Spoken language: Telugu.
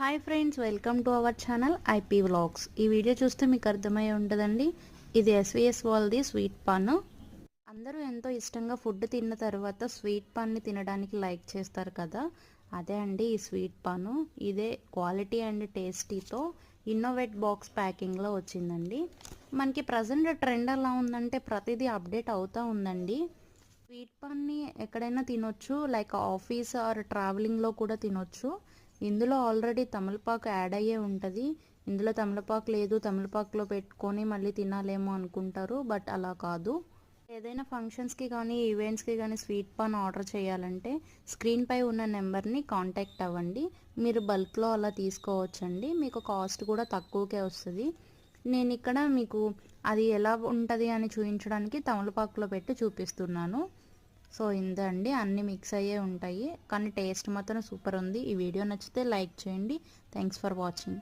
Hi friends, welcome to our channel IP vlogs. ఈ వీడియో చూస్తే మీకు అర్థమై ఉంటుందండి. ఇది ఎస్విఎస్ వాళ్ళది స్వీట్ పాన్. అందరూ ఎంతో ఇష్టంగా ఫుడ్ తిన్న తర్వాత స్వీట్ పాన్ని తినడానికి లైక్ చేస్తారు కదా, అదే అండి ఈ స్వీట్ పాను. ఇదే క్వాలిటీ అండ్ టేస్టీతో ఇన్నోవేట్ బాక్స్ ప్యాకింగ్లో వచ్చిందండి. మనకి ప్రజెంట్ ట్రెండ్ ఎలా ఉందంటే ప్రతిదీ అప్డేట్ అవుతూ ఉందండి. స్వీట్ పాన్ని ఎక్కడైనా తినొచ్చు, లైక్ ఆఫీస్ ఆర్ ట్రావెలింగ్లో కూడా తినొచ్చు. ఇందులో ఆల్రెడీ తమలపాకు యాడ్ అయ్యే ఉంటుంది. ఇందులో తమలపాకు లేదు, తమలపాకులో పెట్టుకొని మళ్ళీ తినాలేమో అనుకుంటారు, బట్ అలా కాదు. ఏదైనా ఫంక్షన్స్కి కానీ ఈవెంట్స్కి కానీ స్వీట్ పాన్ ఆర్డర్ చేయాలంటే స్క్రీన్పై ఉన్న నెంబర్ని కాంటాక్ట్ అవ్వండి. మీరు బల్క్లో అలా తీసుకోవచ్చండి. మీకు కాస్ట్ కూడా తక్కువకే వస్తుంది. నేను ఇక్కడ మీకు అది ఎలా ఉంటుంది అని చూపించడానికి తమలపాకులో పెట్టి చూపిస్తున్నాను. సో ఇందండి, అన్నీ మిక్స్ అయ్యే ఉంటాయి, కానీ టేస్ట్ మాత్రం సూపర్ ఉంది. ఈ వీడియో నచ్చితే లైక్ చేయండి. Thanks for watching.